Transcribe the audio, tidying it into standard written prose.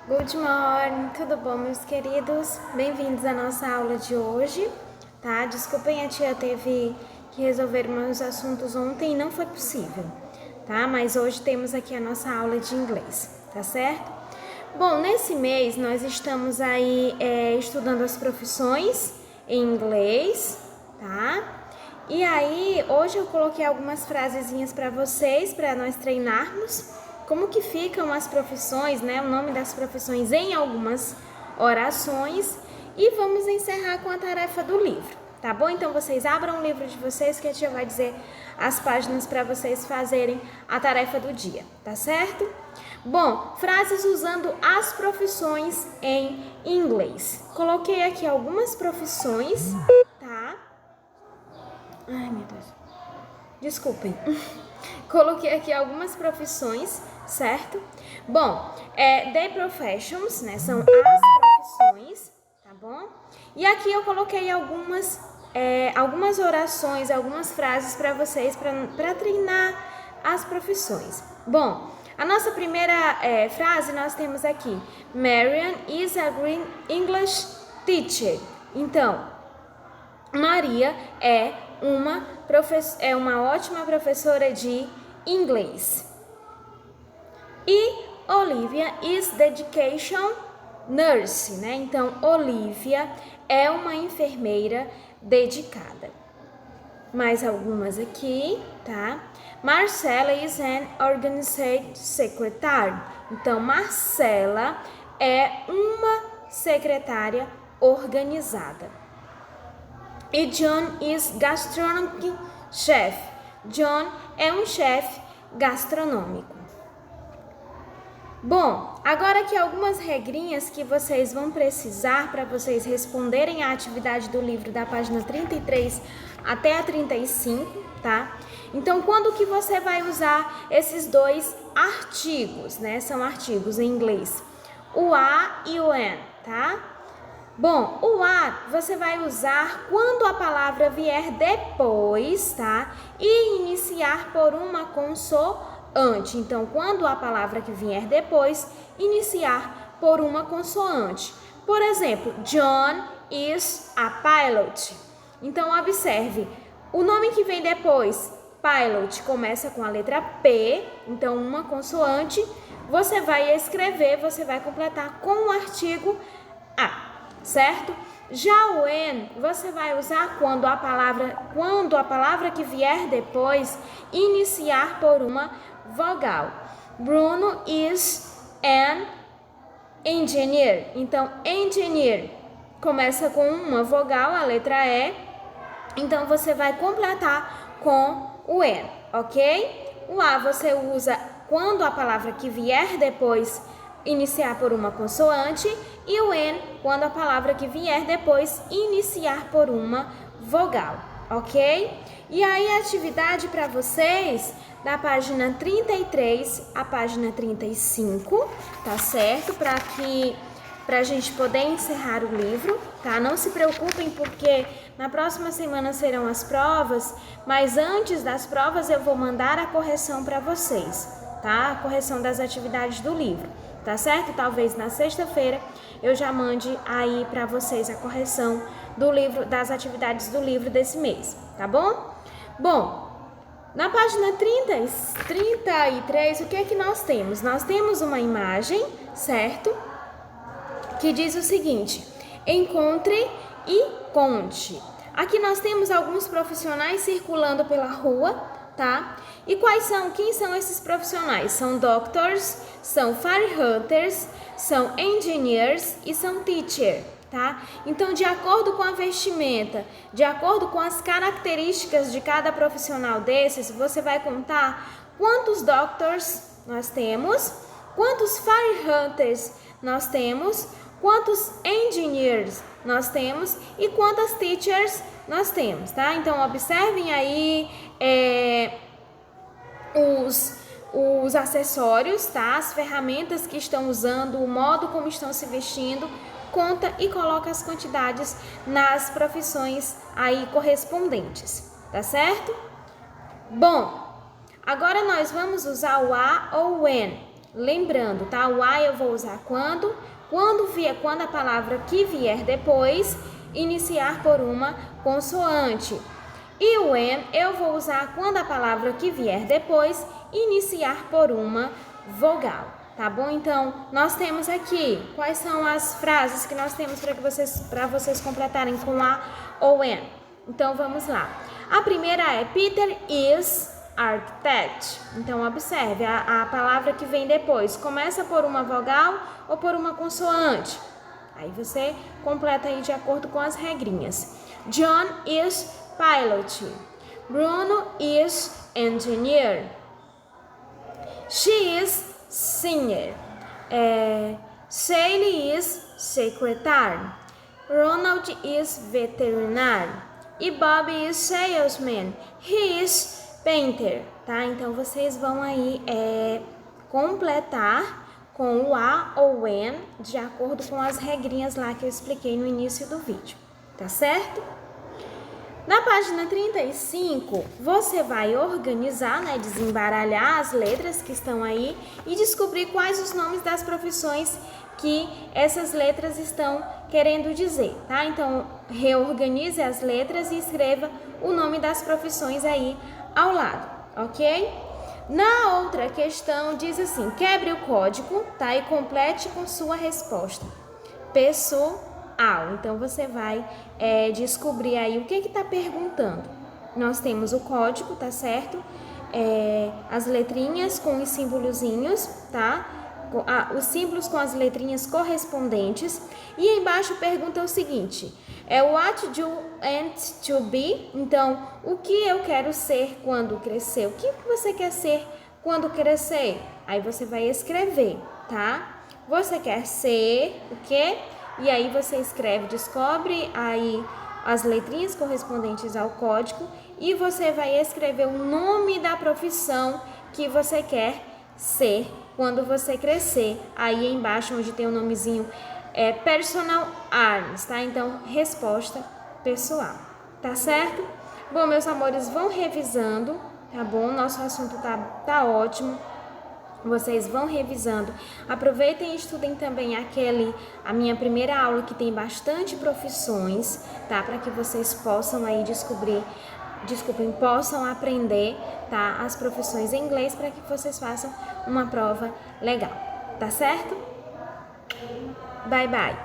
Good morning, tudo bom, meus queridos? Bem-vindos à nossa aula de hoje, tá? Desculpem, a tia teve que resolver meus assuntos ontem e não foi possível, tá? Mas hoje temos aqui a nossa aula de inglês, tá certo? Bom, nesse mês nós estamos aí estudando as profissões em inglês, tá? E aí, hoje eu coloquei algumas frasezinhas para vocês, para nós treinarmos como que ficam as profissões, né? O nome das profissões em algumas orações. E vamos encerrar com a tarefa do livro, tá bom? Então, vocês abram o livro de vocês que a tia vai dizer as páginas para vocês fazerem a tarefa do dia, tá certo? Bom, frases usando as profissões em inglês. Coloquei aqui algumas profissões, tá? Ai, meu Deus. Desculpem. Coloquei aqui algumas profissões, certo? Bom, the professions, né? São as profissões, tá bom? E aqui eu coloquei algumas orações, algumas frases para vocês, para treinar as profissões. Bom, a nossa primeira frase nós temos aqui: Marian is a great English teacher. Então, Maria é uma ótima professora de inglês. E Olivia is the education nurse, né? Então, Olivia é uma enfermeira dedicada. Mais algumas aqui, tá? Marcela is an organized secretary. Então, Marcela é uma secretária organizada. E John is gastronomic chef. John é um chefe gastronômico. Bom, agora aqui algumas regrinhas que vocês vão precisar para vocês responderem à atividade do livro da página 33 até a 35, tá? Então, quando que você vai usar esses dois artigos, né? São artigos em inglês. O a e o an, tá? Bom, o a você vai usar quando a palavra vier depois, tá? E iniciar por uma consoante. Então, quando a palavra que vier depois, iniciar por uma consoante. Por exemplo, John is a pilot. Então, observe, o nome que vem depois, pilot, começa com a letra P, então uma consoante. Você vai escrever, você vai completar com o artigo a. Certo? Já o an você vai usar quando a palavra que vier depois iniciar por uma vogal. Bruno is an engineer. Então, engineer começa com uma vogal, a letra E. Então, você vai completar com o an, ok? O a você usa quando a palavra que vier depois iniciar por uma consoante, e o an quando a palavra que vier depois iniciar por uma vogal, ok? E aí a atividade para vocês da página 33 à página 35, tá certo? Pra gente poder encerrar o livro, tá? Não se preocupem porque na próxima semana serão as provas, mas antes das provas eu vou mandar a correção para vocês, tá? A correção das atividades do livro. Tá certo? Talvez na sexta-feira eu já mande aí para vocês a correção do livro, das atividades do livro desse mês, tá bom? Bom, na página 33, o que é que nós temos? Nós temos uma imagem, certo? Que diz o seguinte: encontre e conte. Aqui nós temos alguns profissionais circulando pela rua, tá? E quem são esses profissionais? São doctors, são firehunters, são engineers e são teacher, tá? Então, de acordo com a vestimenta, de acordo com as características de cada profissional desses, você vai contar quantos doctors nós temos, quantos firehunters nós temos, quantos engineers nós temos e quantas teachers nós temos, tá? Então, observem aí os acessórios, tá? As ferramentas que estão usando, o modo como estão se vestindo, conta e coloca as quantidades nas profissões aí correspondentes, tá certo? Bom, agora nós vamos usar o a ou o an. lembrando, tá? O I eu vou usar quando a palavra que vier depois iniciar por uma consoante. E o when eu vou usar quando a palavra que vier depois iniciar por uma vogal, tá bom? Então, nós temos aqui, quais são as frases que nós temos para vocês completarem com a ou when? Então, vamos lá. A primeira é Peter is architect. Então, observe, a palavra que vem depois começa por uma vogal ou por uma consoante? Aí você completa aí de acordo com as regrinhas. John is pilot. Bruno is engineer. She is singer. Sally is secretary. Ronald is veterinary. E Bob is salesman. He is painter, tá? Então, vocês vão aí completar com o a ou when, de acordo com as regrinhas lá que eu expliquei no início do vídeo, tá certo? Na página 35, você vai organizar, né, desembaralhar as letras que estão aí e descobrir quais os nomes das profissões que essas letras estão querendo dizer, tá? Então, reorganize as letras e escreva o nome das profissões aí ao lado, ok? Na outra questão, diz assim, quebre o código, tá? E complete com sua resposta. Pessoal. Então, você vai descobrir aí o que está perguntando. Nós temos o código, tá certo? As letrinhas com os símbolozinhos, tá? Os símbolos com as letrinhas correspondentes. E embaixo pergunta o seguinte, what do you want to be? Então, o que eu quero ser quando crescer? O que você quer ser quando crescer? Aí você vai escrever, tá? Você quer ser o quê? E aí você escreve, descobre aí as letrinhas correspondentes ao código e você vai escrever o nome da profissão que você quer ser quando você crescer. Aí embaixo onde tem o nomezinho personal arms, tá? Então, resposta pessoal, tá certo? Bom, meus amores, vão revisando, tá bom? Nosso assunto tá ótimo. Vocês vão revisando. Aproveitem e estudem também a minha primeira aula que tem bastante profissões, tá? Para que vocês possam aí possam aprender, tá? As profissões em inglês para que vocês façam uma prova legal, tá certo? Bye, bye!